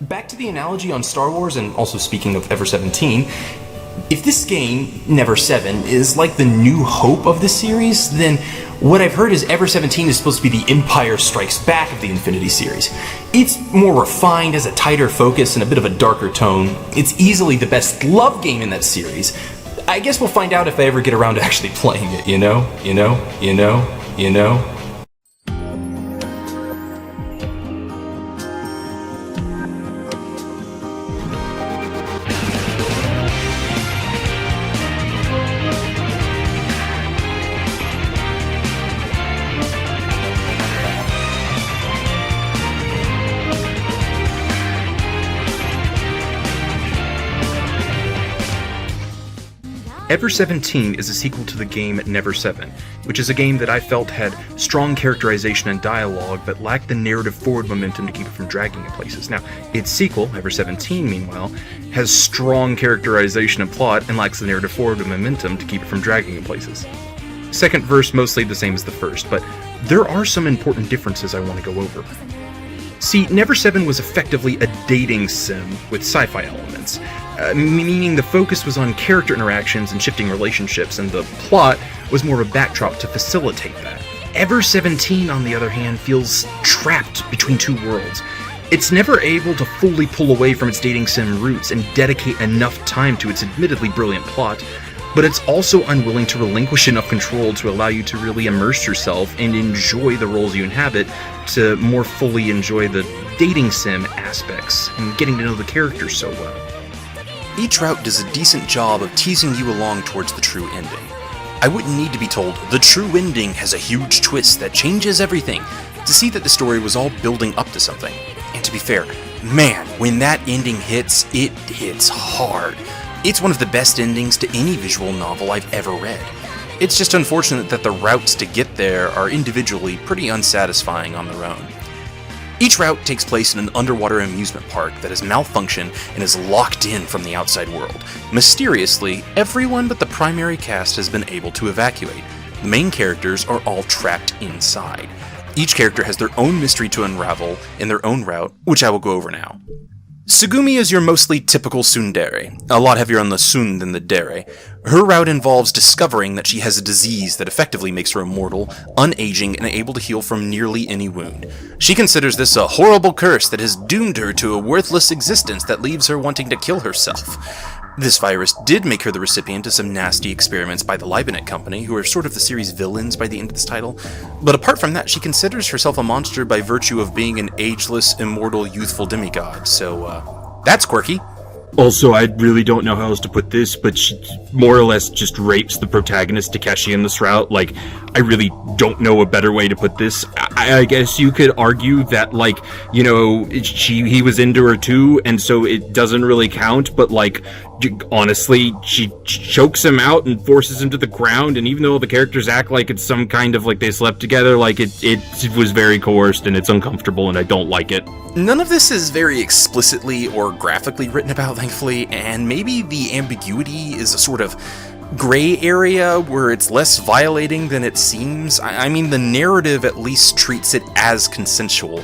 Back to the analogy on Star Wars, and also speaking of Ever 17, if this game, Never 7, is like the new hope of the series, then what I've heard is Ever 17 is supposed to be the Empire Strikes Back of the Infinity series. It's more refined, has a tighter focus, and a bit of a darker tone. It's easily the best love game in that series. I guess we'll find out if I ever get around to actually playing it, you know? Ever 17 is a sequel to the game Never 7, which is a game that I felt had strong characterization and dialogue, but lacked the narrative forward momentum to keep it from dragging in places. Now, its sequel, Ever 17, meanwhile, has strong characterization and plot, and lacks the narrative forward momentum to keep it from dragging in places. Second verse mostly the same as the first, but there are some important differences I want to go over. See, Never 7 was effectively a dating sim with sci-fi elements, meaning the focus was on character interactions and shifting relationships, and the plot was more of a backdrop to facilitate that. Ever 17, on the other hand, feels trapped between two worlds. It's never able to fully pull away from its dating sim roots and dedicate enough time to its admittedly brilliant plot, but it's also unwilling to relinquish enough control to allow you to really immerse yourself and enjoy the roles you inhabit, to more fully enjoy the dating sim aspects and getting to know the characters so well. Each route does a decent job of teasing you along towards the true ending. I wouldn't need to be told, the true ending has a huge twist that changes everything, to see that the story was all building up to something. And to be fair, man, when that ending hits, it hits hard. It's one of the best endings to any visual novel I've ever read. It's just unfortunate that the routes to get there are individually pretty unsatisfying on their own. Each route takes place in an underwater amusement park that has malfunctioned and is locked in from the outside world. Mysteriously, everyone but the primary cast has been able to evacuate. The main characters are all trapped inside. Each character has their own mystery to unravel in their own route, which I will go over now. Sugumi is your mostly typical tsundere, a lot heavier on the sun than the dere. Her route involves discovering that she has a disease that effectively makes her immortal, unaging, and able to heal from nearly any wound. She considers this a horrible curse that has doomed her to a worthless existence that leaves her wanting to kill herself. This virus did make her the recipient of some nasty experiments by the Liebknecht Company, who are sort of the series' villains by the end of this title. But apart from that, she considers herself a monster by virtue of being an ageless, immortal, youthful demigod, so, that's quirky. Also, I really don't know how else to put this, but she more or less just rapes the protagonist, Takeshi, in this route. Like, I really don't know a better way to put this. I guess you could argue that, like, you know, he was into her too, and so it doesn't really count, but, like, honestly, she chokes him out and forces him to the ground, and even though the characters act like it's some kind of, like, they slept together, like, it was very coerced, and it's uncomfortable, and I don't like it. None of this is very explicitly or graphically written about, thankfully, and maybe the ambiguity is a sort of gray area where it's less violating than it seems. I mean, the narrative at least treats it as consensual,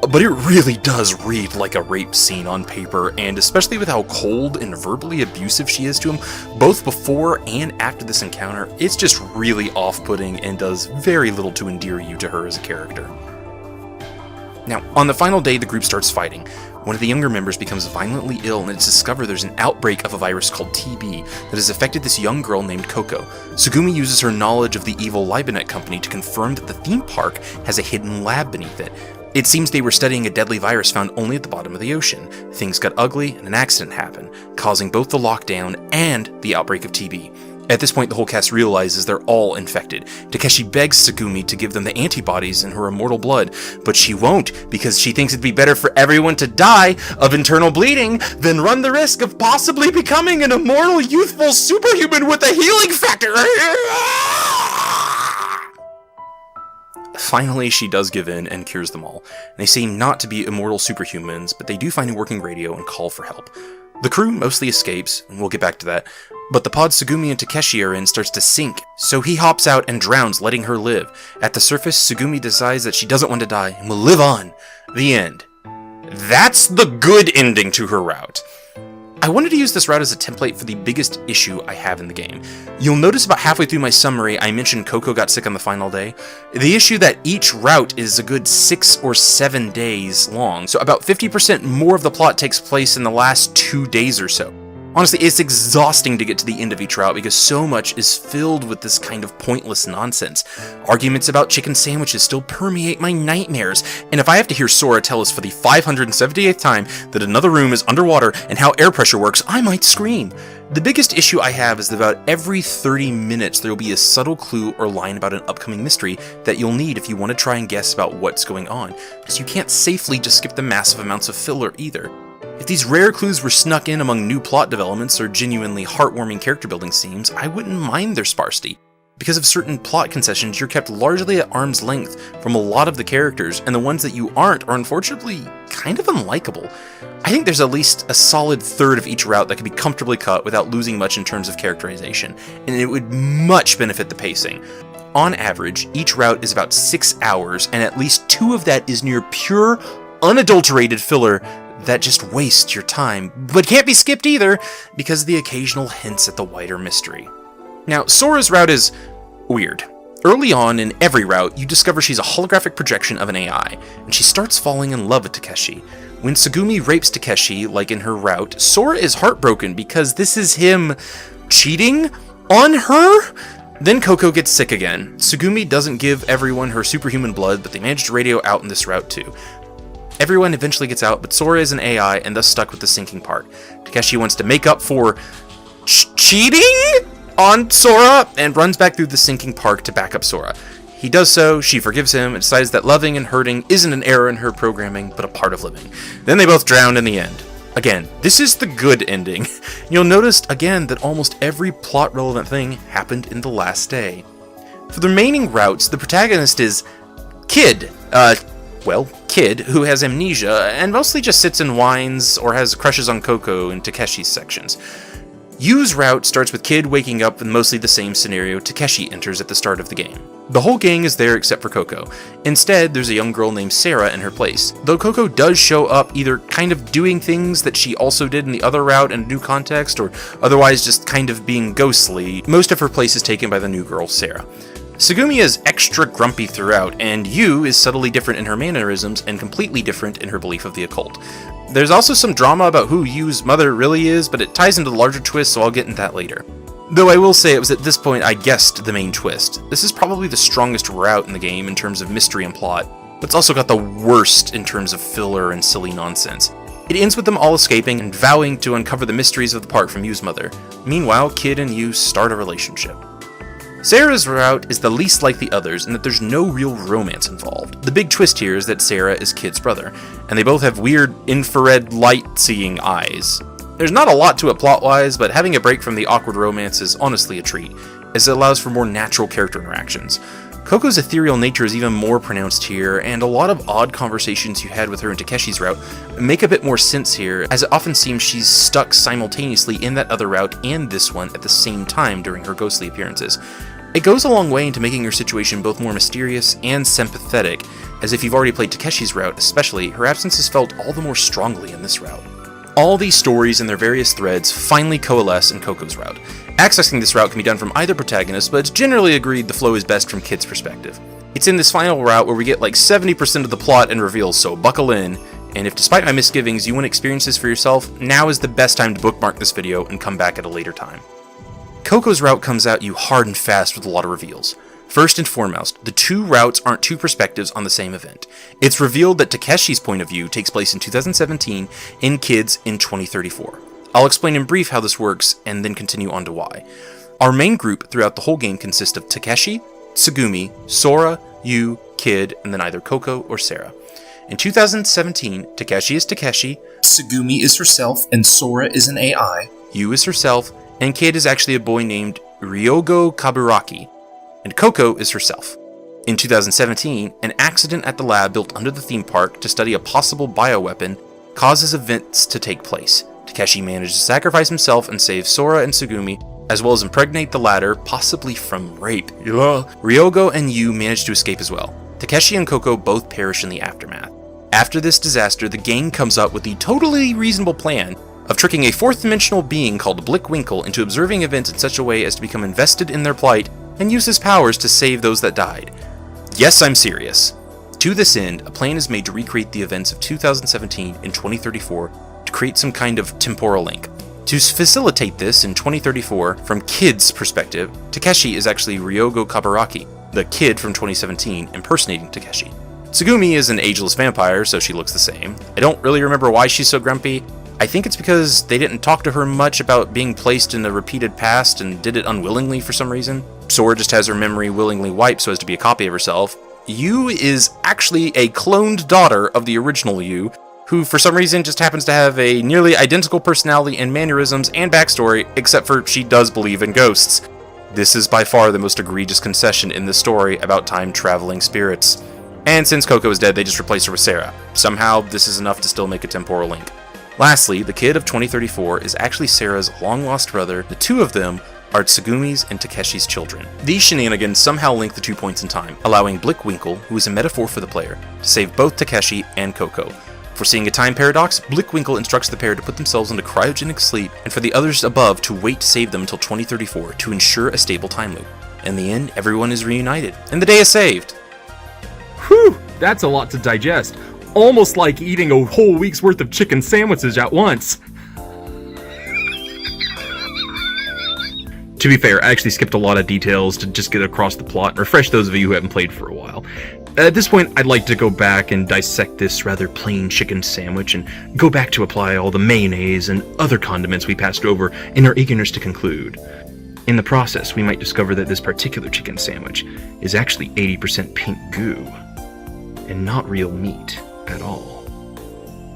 but it really does read like a rape scene on paper, and especially with how cold and verbally abusive she is to him, both before and after this encounter, it's just really off-putting and does very little to endear you to her as a character. Now, on the final day, the group starts fighting. One of the younger members becomes violently ill, and it's discovered there's an outbreak of a virus called TB that has affected this young girl named Coco. Sugumi uses her knowledge of the evil Liebknecht Company to confirm that the theme park has a hidden lab beneath it. It seems they were studying a deadly virus found only at the bottom of the ocean. Things got ugly, and an accident happened, causing both the lockdown and the outbreak of TB. At this point, the whole cast realizes they're all infected. Takeshi begs Sugumi to give them the antibodies in her immortal blood, but she won't because she thinks it'd be better for everyone to die of internal bleeding than run the risk of possibly becoming an immortal, youthful superhuman with a healing factor. Finally, she does give in and cures them all. They seem not to be immortal superhumans, but they do find a working radio and call for help. The crew mostly escapes, and we'll get back to that, but the pod Sugumi and Takeshi are in starts to sink, so he hops out and drowns, letting her live. At the surface, Sugumi decides that she doesn't want to die and will live on. The end. That's the good ending to her route. I wanted to use this route as a template for the biggest issue I have in the game. You'll notice about halfway through my summary, I mentioned Coco got sick on the final day. The issue that each route is a good 6 or 7 days long, so about 50% more of the plot takes place in the last 2 days or so. Honestly, it's exhausting to get to the end of each route because so much is filled with this kind of pointless nonsense. Arguments about chicken sandwiches still permeate my nightmares, and if I have to hear Sora tell us for the 578th time that another room is underwater and how air pressure works, I might scream. The biggest issue I have is that about every 30 minutes there will be a subtle clue or line about an upcoming mystery that you'll need if you want to try and guess about what's going on, so you can't safely just skip the massive amounts of filler either. If these rare clues were snuck in among new plot developments or genuinely heartwarming character building scenes, I wouldn't mind their sparsity. Because of certain plot concessions, you're kept largely at arm's length from a lot of the characters, and the ones that you aren't are unfortunately kind of unlikable. I think there's at least a solid third of each route that could be comfortably cut without losing much in terms of characterization, and it would much benefit the pacing. On average, each route is about 6 hours, and at least 2 of that is near pure, unadulterated filler that just wastes your time, but can't be skipped either, because of the occasional hints at the wider mystery. Now, Sora's route is weird. Early on in every route, you discover she's a holographic projection of an AI, and she starts falling in love with Takeshi. When Tsugumi rapes Takeshi, like in her route, Sora is heartbroken because this is him cheating on her? Then Coco gets sick again. Tsugumi doesn't give everyone her superhuman blood, but they manage to radio out in this route too. Everyone eventually gets out, but Sora is an AI and thus stuck with the sinking part. Takeshi wants to make up for cheating on Sora and runs back through the sinking park to back up Sora. He does so, she forgives him, and decides that loving and hurting isn't an error in her programming, but a part of living. Then they both drown in the end. Again, this is the good ending. You'll notice again that almost every plot-relevant thing happened in the last day. For the remaining routes, the protagonist is Kid, who has amnesia and mostly just sits and whines or has crushes on Coco in Takeshi's sections. Yu's route starts with Kid waking up in mostly the same scenario Takeshi enters at the start of the game. The whole gang is there except for Coco. Instead, there's a young girl named Sarah in her place, though Coco does show up either kind of doing things that she also did in the other route in a new context, or otherwise just kind of being ghostly. Most of her place is taken by the new girl, Sarah. Tsugumi is extra grumpy throughout, and Yu is subtly different in her mannerisms and completely different in her belief of the occult. There's also some drama about who Yu's mother really is, but it ties into the larger twist, so I'll get into that later. Though I will say it was at this point I guessed the main twist. This is probably the strongest route in the game in terms of mystery and plot, but it's also got the worst in terms of filler and silly nonsense. It ends with them all escaping and vowing to uncover the mysteries of the park from Yu's mother. Meanwhile, Kid and Yu start a relationship. Sarah's route is the least like the others in that there's no real romance involved. The big twist here is that Sarah is Kid's brother, and they both have weird infrared light-seeing eyes. There's not a lot to it plot-wise, but having a break from the awkward romance is honestly a treat, as it allows for more natural character interactions. Coco's ethereal nature is even more pronounced here, and a lot of odd conversations you had with her in Takeshi's route make a bit more sense here, as it often seems she's stuck simultaneously in that other route and this one at the same time during her ghostly appearances. It goes a long way into making her situation both more mysterious and sympathetic, as if you've already played Takeshi's route especially, her absence is felt all the more strongly in this route. All these stories and their various threads finally coalesce in Coco's route. Accessing this route can be done from either protagonist, but it's generally agreed the flow is best from Kid's perspective. It's in this final route where we get like 70% of the plot and reveals, so buckle in, and if despite my misgivings you want to experience this for yourself, now is the best time to bookmark this video and come back at a later time. Coco's route comes at you hard and fast with a lot of reveals. First and foremost, the two routes aren't two perspectives on the same event. It's revealed that Takeshi's point of view takes place in 2017 and Kid's in 2034. I'll explain in brief how this works and then continue on to why. Our main group throughout the whole game consists of Takeshi, Tsugumi, Sora, Yu, Kid, and then either Coco or Sarah. In 2017, Takeshi is Takeshi, Tsugumi is herself, and Sora is an AI. Yu is herself, and Kid is actually a boy named Ryogo Kaburaki, and Coco is herself. In 2017, an accident at the lab built under the theme park to study a possible bioweapon causes events to take place. Takeshi manages to sacrifice himself and save Sora and Tsugumi, as well as impregnate the latter, possibly from rape. Ryogo and Yu manage to escape as well. Takeshi and Coco both perish in the aftermath. After this disaster, the gang comes up with the totally reasonable plan of tricking a fourth-dimensional being called Blickwinkle into observing events in such a way as to become invested in their plight and use his powers to save those that died. Yes, I'm serious. To this end, a plan is made to recreate the events of 2017 and 2034 to create some kind of temporal link. To facilitate this in 2034, from Kid's perspective, Takeshi is actually Ryogo Kabaraki, the kid from 2017 impersonating Takeshi. Tsugumi is an ageless vampire, so she looks the same. I don't really remember why she's so grumpy. I think it's because they didn't talk to her much about being placed in the repeated past and did it unwillingly for some reason. Sora just has her memory willingly wiped so as to be a copy of herself. Yu is actually a cloned daughter of the original Yu, who for some reason just happens to have a nearly identical personality and mannerisms and backstory, except for she does believe in ghosts. This is by far the most egregious concession in the story about time-traveling spirits. And since Coco is dead, they just replaced her with Sarah. Somehow, this is enough to still make a temporal link. Lastly, the kid of 2034 is actually Sarah's long-lost brother. The two of them are Tsugumi's and Takeshi's children. These shenanigans somehow link the 2 points in time, allowing Blickwinkle, who is a metaphor for the player, to save both Takeshi and Coco. Foreseeing a time paradox, Blickwinkle instructs the pair to put themselves into cryogenic sleep, and for the others above to wait to save them until 2034 to ensure a stable time loop. In the end, everyone is reunited, and the day is saved. Whew, that's a lot to digest. Almost like eating a whole week's worth of chicken sandwiches at once. To be fair, I actually skipped a lot of details to just get across the plot and refresh those of you who haven't played for a while. At this point, I'd like to go back and dissect this rather plain chicken sandwich and go back to apply all the mayonnaise and other condiments we passed over in our eagerness to conclude. In the process, we might discover that this particular chicken sandwich is actually 80% pink goo, and not real meat at all.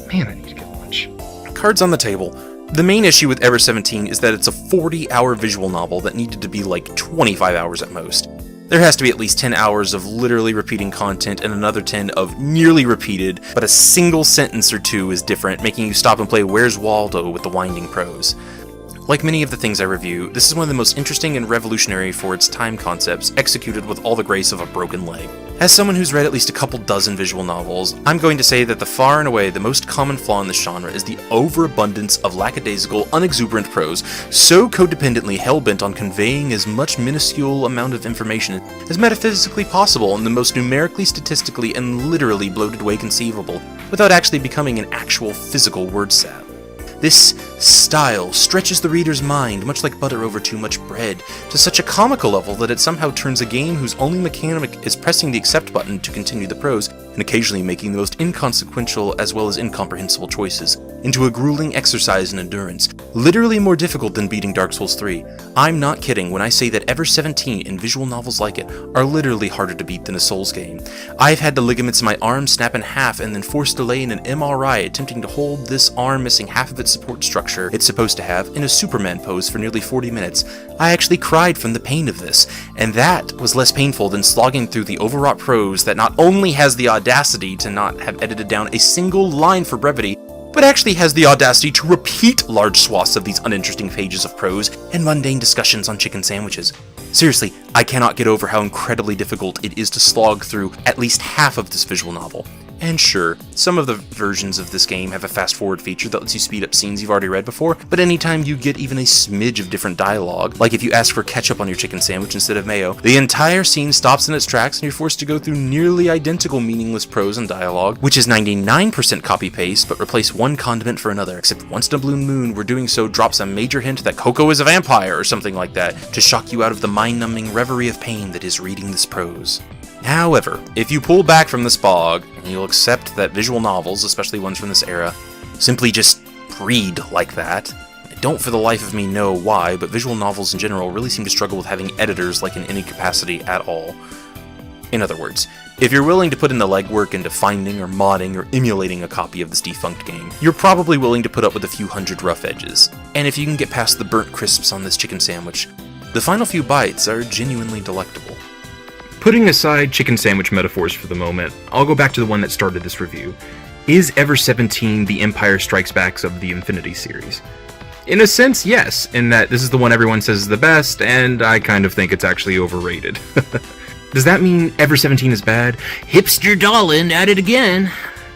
Man, I need to get lunch. Cards on the table. The main issue with Ever 17 is that it's a 40-hour visual novel that needed to be like 25 hours at most. There has to be at least 10 hours of literally repeating content and another 10 of nearly repeated, but a single sentence or two is different, making you stop and play Where's Waldo with the winding prose. Like many of the things I review, this is one of the most interesting and revolutionary for its time concepts, executed with all the grace of a broken leg. As someone who's read at least a couple dozen visual novels, I'm going to say that the far and away the most common flaw in this genre is the overabundance of lackadaisical, unexuberant prose, so codependently hell-bent on conveying as much minuscule amount of information as metaphysically possible in the most numerically, statistically, and literally bloated way conceivable, without actually becoming an actual physical word salad. This style stretches the reader's mind, much like butter over too much bread, to such a comical level that it somehow turns a game whose only mechanic is pressing the accept button to continue the prose, and occasionally making the most inconsequential as well as incomprehensible choices, into a grueling exercise in endurance, literally more difficult than beating Dark Souls 3. I'm not kidding when I say that Ever 17 and visual novels like it are literally harder to beat than a Souls game. I've had the ligaments in my arm snap in half and then forced to lay in an MRI attempting to hold this arm missing half of its support structure it's supposed to have in a Superman pose for nearly 40 minutes. I actually cried from the pain of this, and that was less painful than slogging through the overwrought prose that not only has the audacity to not have edited down a single line for brevity, but actually has the audacity to repeat large swaths of these uninteresting pages of prose and mundane discussions on chicken sandwiches. Seriously, I cannot get over how incredibly difficult it is to slog through at least half of this visual novel. And sure, some of the versions of this game have a fast-forward feature that lets you speed up scenes you've already read before, but anytime you get even a smidge of different dialogue, like if you ask for ketchup on your chicken sandwich instead of mayo, the entire scene stops in its tracks and you're forced to go through nearly identical meaningless prose and dialogue, which is 99% copy-paste, but replace one condiment for another, except once in a blue moon where doing so drops a major hint that Coco is a vampire or something like that, to shock you out of the mind-numbing reverie of pain that is reading this prose. However, if you pull back from this fog, you'll accept that visual novels, especially ones from this era, simply just read like that. I don't for the life of me know why, but visual novels in general really seem to struggle with having editors like in any capacity at all. In other words, if you're willing to put in the legwork into finding or modding or emulating a copy of this defunct game, you're probably willing to put up with a few hundred rough edges. And if you can get past the burnt crisps on this chicken sandwich, the final few bites are genuinely delectable. Putting aside chicken sandwich metaphors for the moment, I'll go back to the one that started this review. Is Ever 17 the Empire Strikes Back of the Infinity series? In a sense, yes, in that this is the one everyone says is the best, and I kind of think it's actually overrated. Does that mean Ever 17 is bad? Hipster Dolan at it again!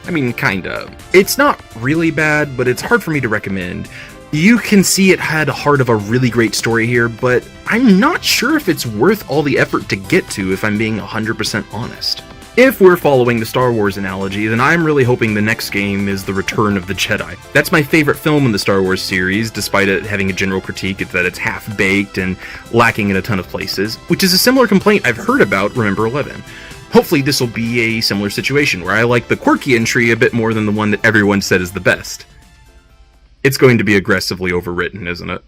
I mean, kinda. It's not really bad, but it's hard for me to recommend. You can see it had a heart of a really great story here, but I'm not sure if it's worth all the effort to get to, if I'm being 100% honest. If we're following the Star Wars analogy, then I'm really hoping the next game is The Return of the Jedi. That's my favorite film in the Star Wars series, despite it having a general critique that it's half-baked and lacking in a ton of places, which is a similar complaint I've heard about Remember 11. Hopefully this will be a similar situation, where I like the quirky entry a bit more than the one that everyone said is the best. It's going to be aggressively overwritten, isn't it?